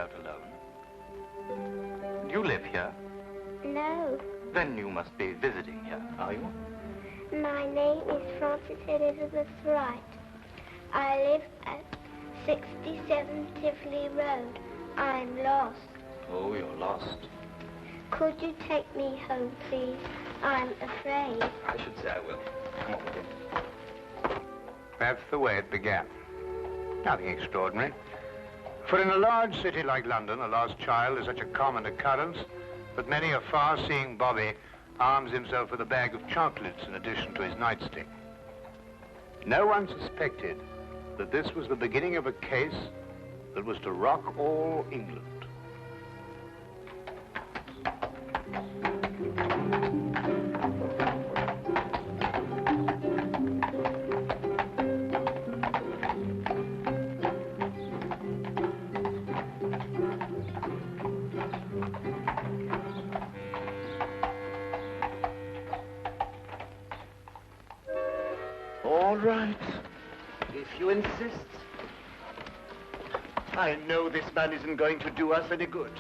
out alone. Do you live here? No. Then you must be visiting here, are you? My name is Frances Elizabeth Wright. I live at 67 Tivoli Road. I'm lost. Oh, you're lost. Could you take me home, please? I'm afraid. I should say I will. Come on with you. That's the way it began. Nothing extraordinary. For in a large city like London, a lost child is such a common occurrence that many a far-seeing bobby arms himself with a bag of chocolates in addition to his nightstick. No one suspected that this was the beginning of a case that was to rock all England. All right, if you insist. I know this man isn't going to do us any good.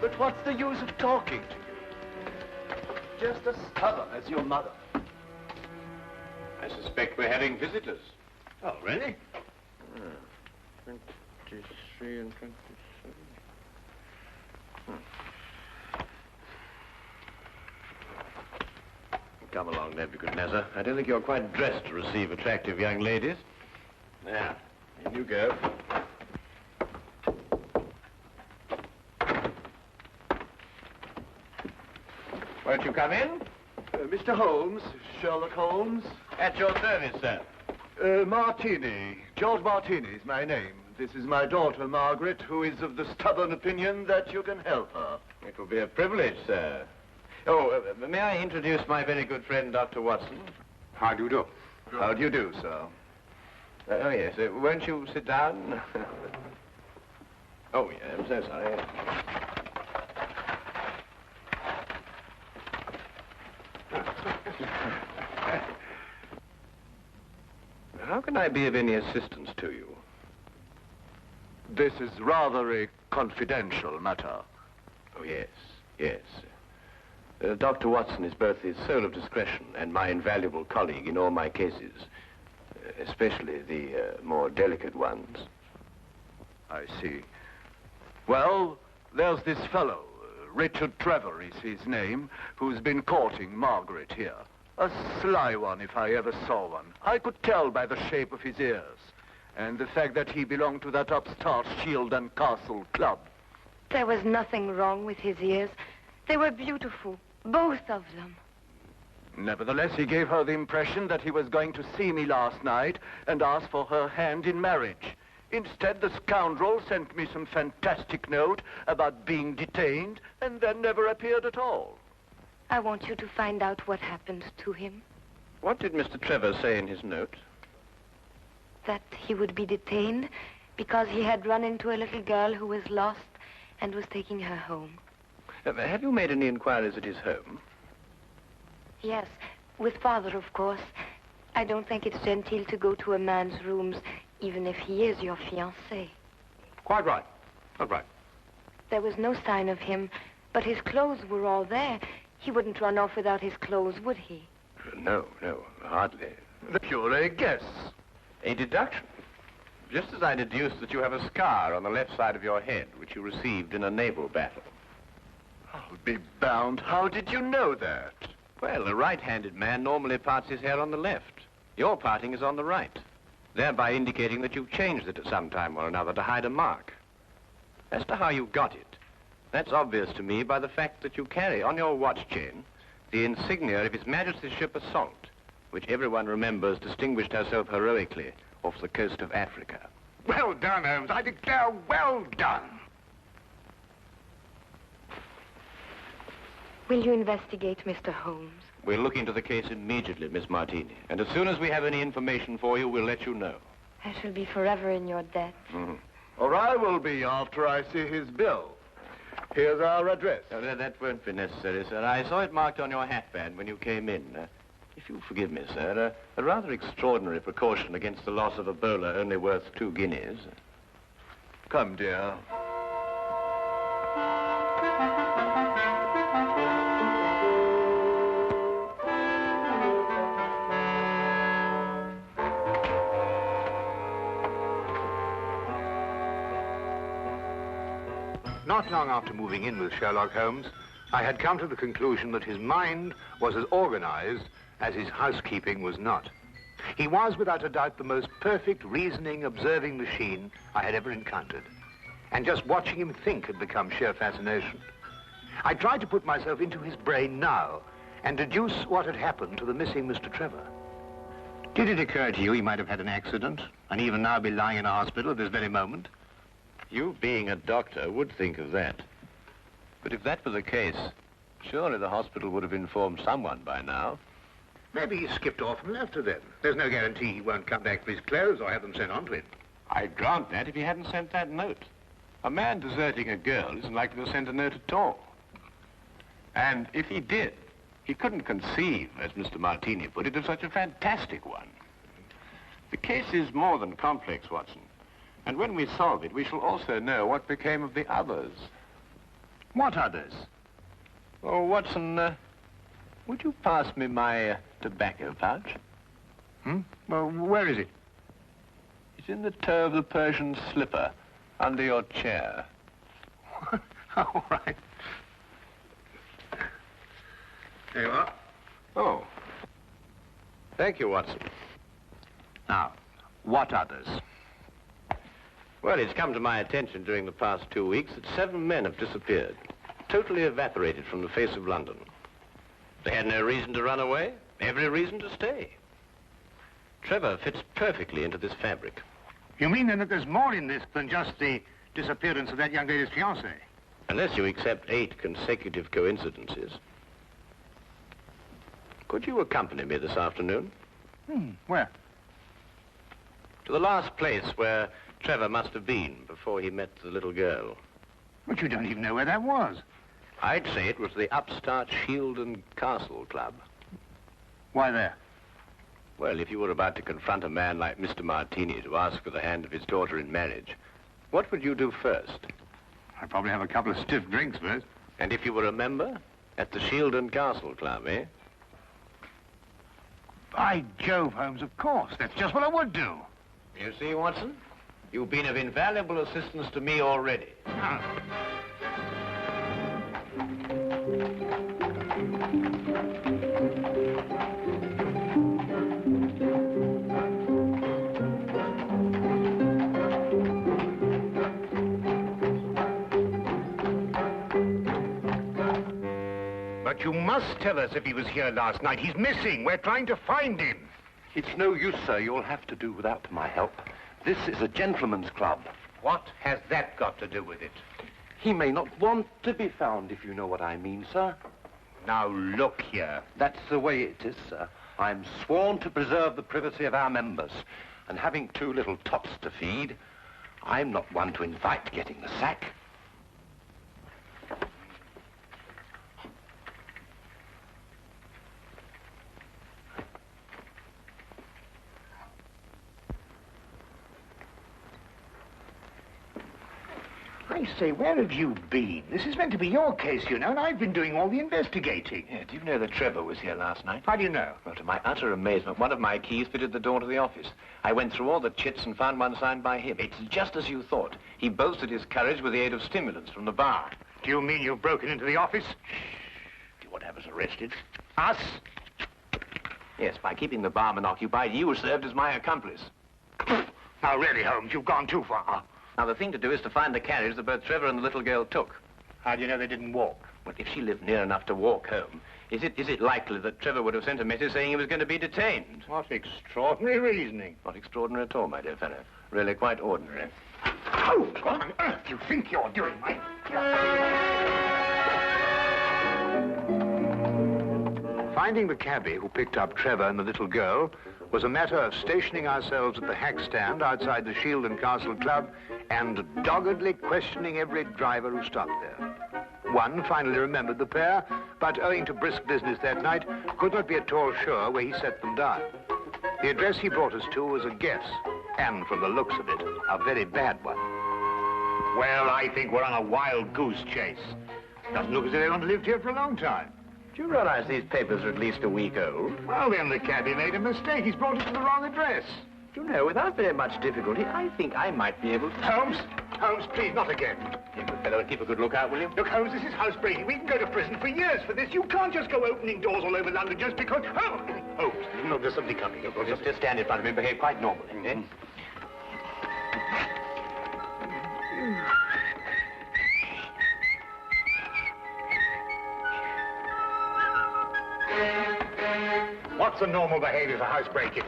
But what's the use of talking to you? Just as stubborn as your mother. I suspect we're having visitors. Oh, really? 23 and 27. Come along, Nebuchadnezzar. I don't think you're quite dressed to receive attractive young ladies. Now, in you go. Won't you come in? Mr. Holmes, Sherlock Holmes. At your service, sir. Martini. George Martini is my name. This is my daughter, Margaret, who is of the stubborn opinion that you can help her. It will be a privilege, sir. Oh, may I introduce my very good friend, Dr. Watson? How do you do? How do you do, sir? Oh, yes. Won't you sit down? Oh, yeah, I'm so sorry. How can I be of any assistance to you? This is rather a confidential matter. Oh, yes, yes. Dr. Watson is both the soul of discretion and my invaluable colleague in all my cases, especially the more delicate ones. I see. Well, there's this fellow, Richard Trevor is his name, who's been courting Margaret here. A sly one, if I ever saw one. I could tell by the shape of his ears, and the fact that he belonged to that upstart Shield and Castle club. There was nothing wrong with his ears. They were beautiful, both of them. Nevertheless, he gave her the impression that he was going to see me last night and ask for her hand in marriage. Instead, the scoundrel sent me some fantastic note about being detained and then never appeared at all. I want you to find out what happened to him. What did Mr. Trevor say in his note? That he would be detained because he had run into a little girl who was lost and was taking her home. Have you made any inquiries at his home? Yes, with Father, of course. I don't think it's genteel to go to a man's rooms, even if he is your fiancé. Quite right. Quite right. There was no sign of him, but his clothes were all there. He wouldn't run off without his clothes, would he? No, hardly. Pure a guess. A deduction. Just as I deduced that you have a scar on the left side of your head, which you received in a naval battle. I'll be bound. How did you know that? Well, a right-handed man normally parts his hair on the left. Your parting is on the right, thereby indicating that you've changed it at some time or another to hide a mark. As to how you got it, that's obvious to me by the fact that you carry on your watch chain the insignia of His Majesty's ship Assault, which everyone remembers distinguished herself heroically off the coast of Africa. Well done, Holmes. I declare, well done. Will you investigate, Mr. Holmes? We'll look into the case immediately, Miss Martini. And as soon as we have any information for you, we'll let you know. I shall be forever in your debt. Mm-hmm. Or I will be after I see his bill. Here's our address. Oh, that won't be necessary, sir. I saw it marked on your hatband when you came in. If you'll forgive me, sir, a rather extraordinary precaution against the loss of a bowler only worth 2 guineas. Come, dear. Not long after moving in with Sherlock Holmes, I had come to the conclusion that his mind was as organized as his housekeeping was not. He was, without a doubt, the most perfect reasoning, observing machine I had ever encountered. And just watching him think had become sheer fascination. I tried to put myself into his brain now and deduce what had happened to the missing Mr. Trevor. Did it occur to you he might have had an accident and even now be lying in a hospital at this very moment? You, being a doctor, would think of that. But if that were the case, surely the hospital would have informed someone by now. Maybe he skipped off and left her then. There's no guarantee he won't come back for his clothes or have them sent on to him. I'd grant that if he hadn't sent that note. A man deserting a girl isn't likely to send a note at all. And if he did, he couldn't conceive, as Mr. Martini put it, of such a fantastic one. The case is more than complex, Watson. And when we solve it, we shall also know what became of the others. What others? Oh, Watson, would you pass me my tobacco pouch? Well, where is it? It's in the toe of the Persian slipper, under your chair. All right. There you are. Oh. Thank you, Watson. Now, what others? Well, it's come to my attention during the past 2 weeks that 7 men have disappeared, totally evaporated from the face of London. They had no reason to run away, every reason to stay. Trevor fits perfectly into this fabric. You mean then that there's more in this than just the disappearance of that young lady's fiancé? Unless you accept 8 consecutive coincidences. Could you accompany me this afternoon? Where? To the last place where Trevor must have been before he met the little girl. But you don't even know where that was. I'd say it was the upstart Shield and Castle Club. Why there? Well, if you were about to confront a man like Mr. Martini to ask for the hand of his daughter in marriage, what would you do first? I'd probably have a couple of stiff drinks first. And if you were a member? At the Shield and Castle Club, eh? By Jove, Holmes, of course. That's just what I would do. You see, Watson? You've been of invaluable assistance to me already. But you must tell us if he was here last night. He's missing. We're trying to find him. It's no use, sir. You'll have to do without my help. This is a gentleman's club. What has that got to do with it? He may not want to be found, if you know what I mean, sir. Now, look here. That's the way it is, sir. I'm sworn to preserve the privacy of our members. And having 2 little tots to feed, I'm not one to invite getting the sack. I say, where have you been? This is meant to be your case, you know, and I've been doing all the investigating. Yeah, do you know that Trevor was here last night? How do you know? Well, to my utter amazement, one of my keys fitted the door to the office. I went through all the chits and found one signed by him. It's just as you thought. He boasted his courage with the aid of stimulants from the bar. Do you mean you've broken into the office? Do you want to have us arrested? Us? Yes, by keeping the barman occupied, you served as my accomplice. Now, really, Holmes, you've gone too far. Now, the thing to do is to find the carriage that both Trevor and the little girl took. How do you know they didn't walk? Well, if she lived near enough to walk home, is it likely that Trevor would have sent a message saying he was going to be detained? What extraordinary reasoning. Not extraordinary at all, my dear fellow. Really quite ordinary. Oh, what on earth do you think you're doing, mate? Finding the cabbie who picked up Trevor and the little girl was a matter of stationing ourselves at the hack stand outside the Shield and Castle Club and doggedly questioning every driver who stopped there. One finally remembered the pair, but owing to brisk business that night, could not be at all sure where he set them down. The address he brought us to was a guess, and from the looks of it, a very bad one. Well, I think we're on a wild goose chase. Doesn't look as if they've lived here for a long time. Do you realize these papers are at least a week old? Well, then the cabbie made a mistake. He's brought us to the wrong address. Do you know, without very much difficulty, I think I might be able to... Holmes! Holmes, please, not again. You good fellow, keep a good lookout, will you? Look, Holmes, this is housebreaking. We can go to prison for years for this. You can't just go opening doors all over London just because... Oh, Holmes, no, there's somebody coming. Just stand in front of me and behave quite normally, eh? What's the normal behavior for housebreaking?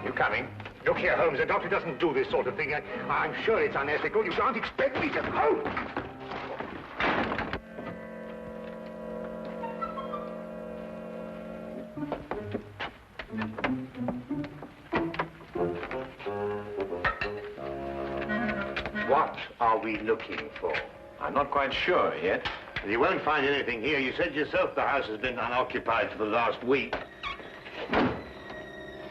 You coming? Look here, Holmes, the doctor doesn't do this sort of thing. I'm sure it's unethical. You can't expect me to... Oh! What are we looking for? I'm not quite sure yet. You won't find anything here. You said yourself the house has been unoccupied for the last week.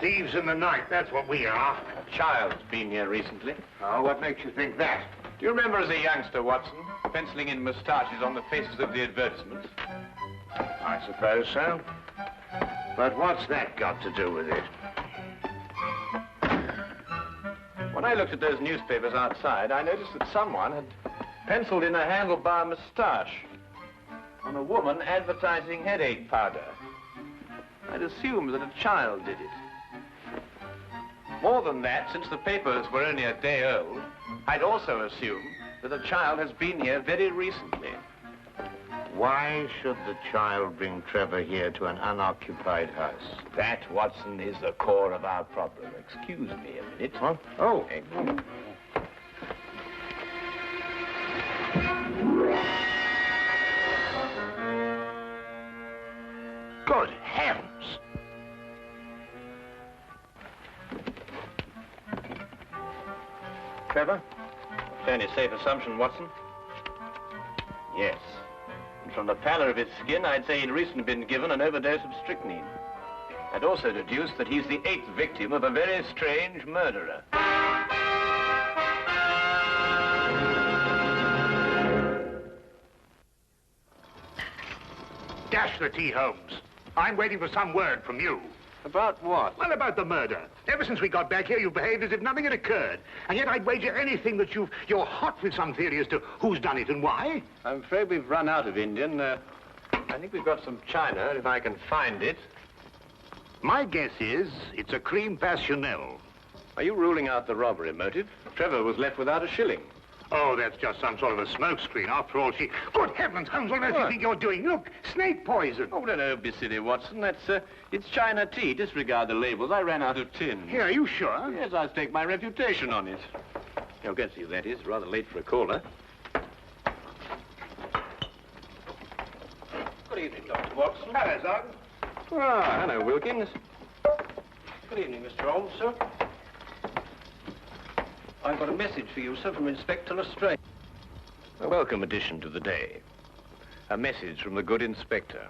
Thieves in the night, that's what we are. A child's been here recently. Oh, what makes you think that? Do you remember as a youngster, Watson, penciling in moustaches on the faces of the advertisements? I suppose so. But what's that got to do with it? When I looked at those newspapers outside, I noticed that someone had penciled in a handlebar moustache on a woman advertising headache powder. I'd assumed that a child did it. More than that, since the papers were only a day old, I'd also assumed that a child has been here very recently. Why should the child bring Trevor here to an unoccupied house? That, Watson, is the core of our problem. Excuse me a minute. What? Oh. Good heavens! Trevor? Fairly safe assumption, Watson. Yes. And from the pallor of his skin, I'd say he'd recently been given an overdose of strychnine. I'd also deduce that he's the 8th victim of a very strange murderer. Dash the tea, Holmes. I'm waiting for some word from you. About what? Well, about the murder. Ever since we got back here, you've behaved as if nothing had occurred. And yet I'd wager anything that you're hot with some theory as to who's done it and why. I'm afraid we've run out of Indian. I think we've got some china, if I can find it. My guess is it's a cream passionel. Are you ruling out the robbery motive? Trevor was left without a shilling. Oh, that's just some sort of a smokescreen. After all, she... Good heavens, Holmes, what on earth do you think you're doing? Look, snake poison. Oh, no, don't be silly, Watson. It's China tea. Disregard the labels. I ran out of tin. Here, are you sure? Yes, I stake my reputation on it. You'll get to you, that is. Rather late for a caller. Good evening, Dr. Watson. Hello, Zog. Ah, hello, Wilkins. Good evening, Mr. Holmes, sir. I've got a message for you, sir, from Inspector Lestrade. A welcome addition to the day. A message from the good inspector.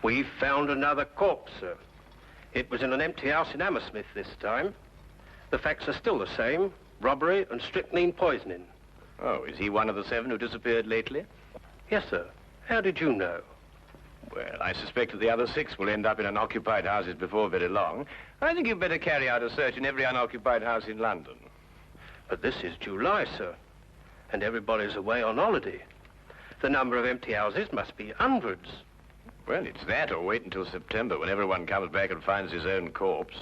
We've found another corpse, sir. It was in an empty house in Hammersmith this time. The facts are still the same. Robbery and strychnine poisoning. Oh, is he one of the 7 who disappeared lately? Yes, sir. How did you know? Well, I suspect that the other 6 will end up in unoccupied houses before very long. I think you'd better carry out a search in every unoccupied house in London. But this is July, sir, and everybody's away on holiday. The number of empty houses must be hundreds. Well, it's that, or wait until September, when everyone comes back and finds his own corpse.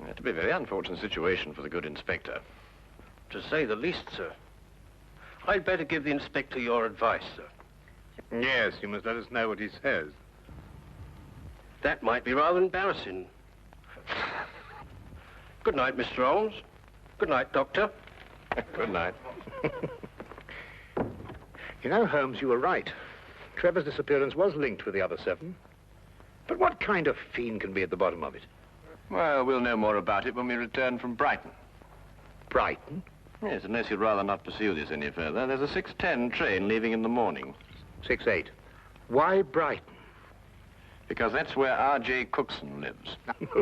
It'll be a very unfortunate situation for the good inspector. To say the least, sir. I'd better give the inspector your advice, sir. Yes, you must let us know what he says. That might be rather embarrassing. Good night, Mr. Holmes. Good night, Doctor. Good night. You know, Holmes, you were right. Trevor's disappearance was linked with the other 7. But what kind of fiend can be at the bottom of it? Well, we'll know more about it when we return from Brighton. Brighton? Yes, unless you'd rather not pursue this any further. There's a 6:10 train leaving in the morning. 6:08. Why Brighton? Because that's where R.J. Cookson lives.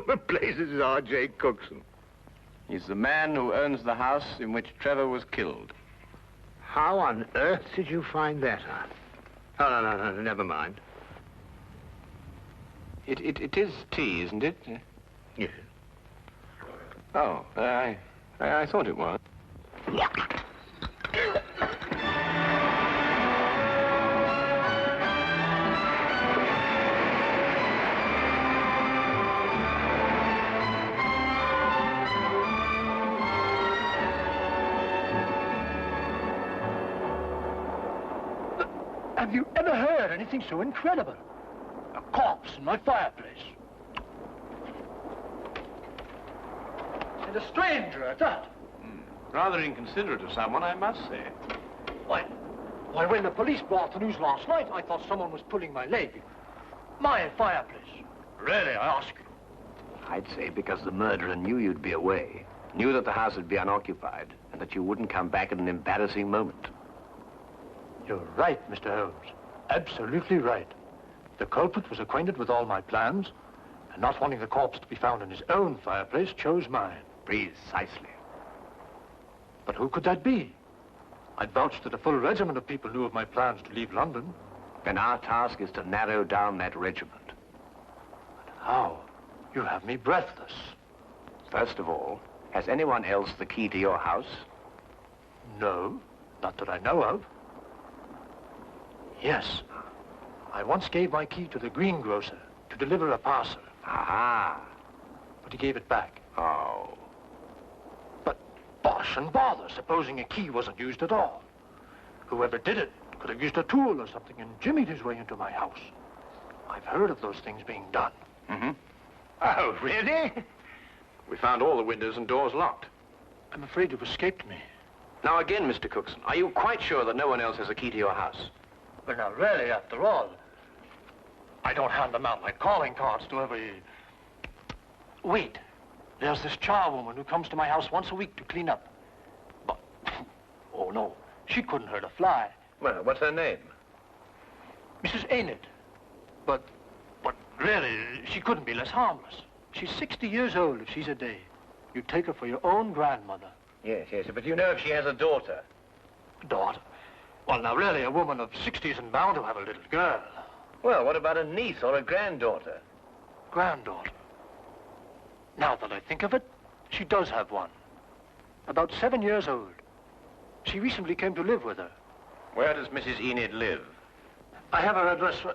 The place is R.J. Cookson. He's the man who owns the house in which Trevor was killed. How on earth did you find that out? Oh, no, never mind. It is tea, isn't it? Yes. Oh, I thought it was. Have you ever heard anything so incredible? A corpse in my fireplace. And a stranger at that. Rather inconsiderate of someone, I must say. Why, when the police brought the news last night, I thought someone was pulling my leg. My fireplace. Really, I ask you. I'd say because the murderer knew you'd be away, knew that the house would be unoccupied, and that you wouldn't come back at an embarrassing moment. You're right, Mr. Holmes. Absolutely right. The culprit was acquainted with all my plans, and not wanting the corpse to be found in his own fireplace, chose mine. Precisely. But who could that be? I'd vouched that a full regiment of people knew of my plans to leave London. Then our task is to narrow down that regiment. How? You have me breathless. First of all, has anyone else the key to your house? No, not that I know of. Yes. I once gave my key to the greengrocer to deliver a parcel. Aha. But he gave it back. Oh. But bosh and bother, supposing a key wasn't used at all. Whoever did it could have used a tool or something and jimmied his way into my house. I've heard of those things being done. Mm-hmm. Oh, really? We found all the windows and doors locked. I'm afraid you've escaped me. Now again, Mr. Cookson, are you quite sure that no one else has a key to your house? Well, now, really, after all, I don't hand them out like calling cards to every... Wait. There's this charwoman who comes to my house once a week to clean up. But, oh, no, she couldn't hurt a fly. Well, what's her name? Mrs. Enid. But really, she couldn't be less harmless. She's 60 years old if she's a day. You take her for your own grandmother. Yes, but you know if she has a daughter? Daughter? Well, now, really, a woman of 60 isn't bound to have a little girl. Well, what about a niece or a granddaughter? Granddaughter. Now that I think of it, she does have one. About 7 years old. She recently came to live with her. Where does Mrs. Enid live? I have her address for...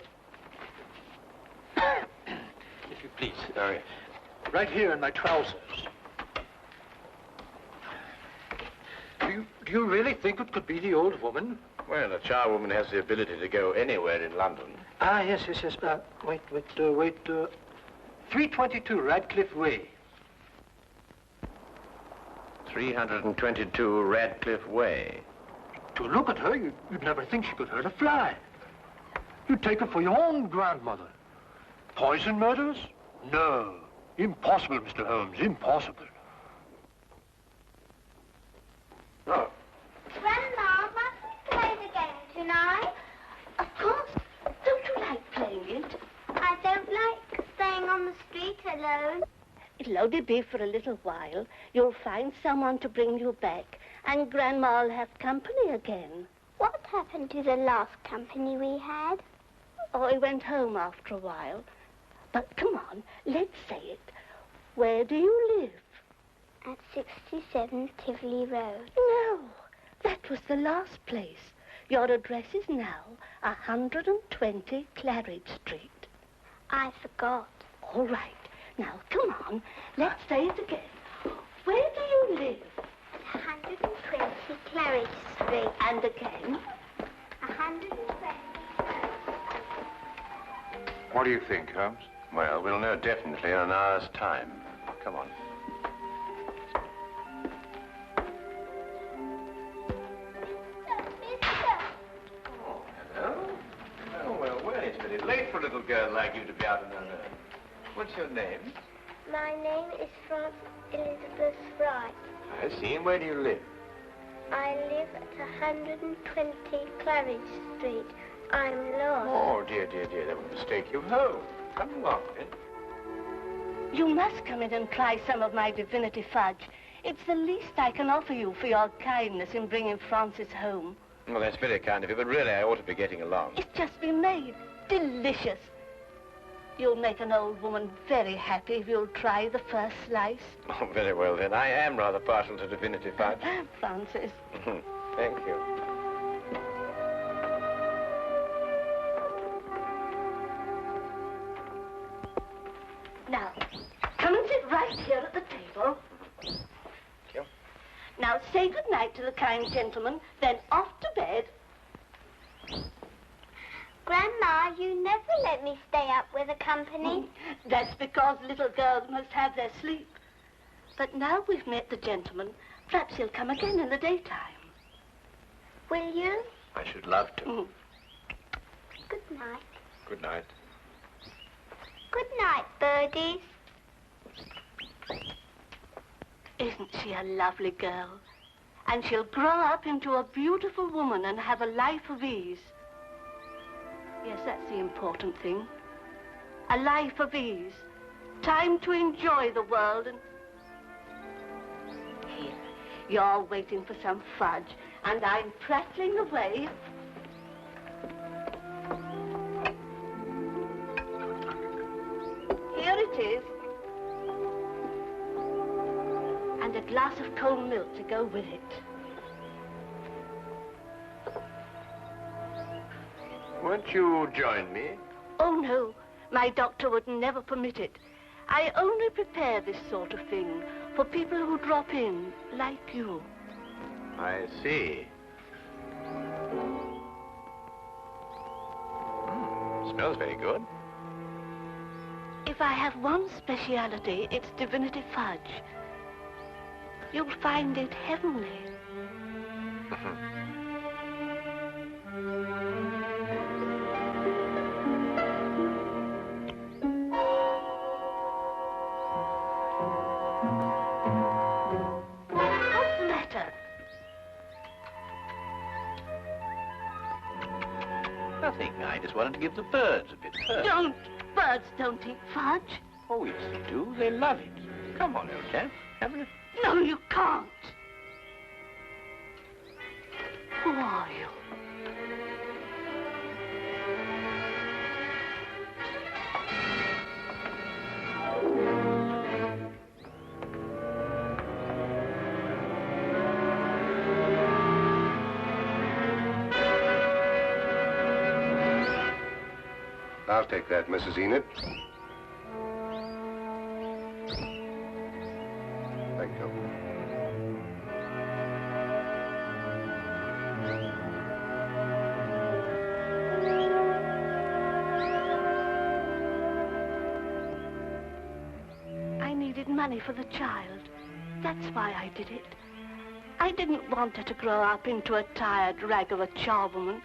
If you please. Sorry. Right here in my trousers. Do you really think it could be the old woman? Well, a charwoman has the ability to go anywhere in London. Ah, yes. Wait. 322 Radcliffe Way. 322 Radcliffe Way. To look at her, you'd never think she could hurt a fly. You'd take her for your own grandmother. Poison murders? No. Impossible, Mr. Holmes, impossible. Oh. Grandma, must we play the game tonight? Of course. Don't you like playing it? I don't like staying on the street alone. It'll only be for a little while. You'll find someone to bring you back, and Grandma'll have company again. What happened to the last company we had? Oh, he went home after a while. But come on, let's say it. Where do you live? At 67 Tivoli Road. No, that was the last place. Your address is now 120 Claridge Street. I forgot. All right. Now, come on. Let's say it again. Where do you live? At 120 Claridge Street. And again? 120. What do you think, Holmes? Well, we'll know definitely in an hour's time. Come on. Oh, hello. Oh, well, it's pretty late for a little girl like you to be out on her own. What's your name? My name is Frances Elizabeth Wright. I see. And where do you live? I live at 120 Claridge Street. I'm lost. Oh, dear. That would mistake you home. Come along, then. You must come in and try some of my divinity fudge. It's the least I can offer you for your kindness in bringing Francis home. Well, that's very kind of you, but really I ought to be getting along. It's just been made. Delicious. You'll make an old woman very happy if you'll try the first slice. Oh, very well, then. I am rather partial to divinity fudge. Francis. Thank you. Now, come and sit right here at the table. Thank you. Now, say good night to the kind gentleman, then off to bed. Grandma, you never let me stay up with the company. That's because little girls must have their sleep. But now we've met the gentleman, perhaps he'll come again in the daytime. Will you? I should love to. Good night. Good night. Good night, birdies. Isn't she a lovely girl? And she'll grow up into a beautiful woman and have a life of ease. Yes, that's the important thing. A life of ease. Time to enjoy the world and... Here, you're waiting for some fudge, and I'm prattling away. Here it is. And a glass of cold milk to go with it. Won't you join me? Oh, no. My doctor would never permit it. I only prepare this sort of thing for people who drop in, like you. I see. Smells very good. If I have one speciality, it's divinity fudge. You'll find it heavenly. What's the matter? Nothing. I just wanted to give the birds a bit first. Don't. Birds don't eat fudge. Oh, yes, they do. They love it. Come on, old chap. Have a... No, you can't. Who are you? I'll take that, Mrs. Enid. Thank you. I needed money for the child. That's why I did it. I didn't want her to grow up into a tired rag of a charwoman.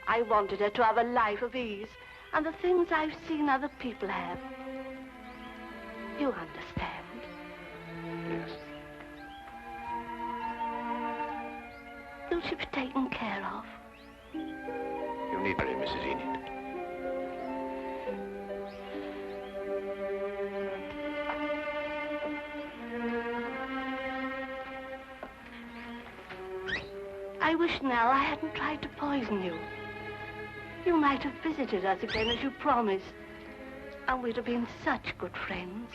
I wanted her to have a life of ease and the things I've seen other people have. You understand? Yes. Will she be taken care of? You need worry, Mrs. Enid. I wish now I hadn't tried to poison you. You might have visited us again as you promised, and we'd have been such good friends.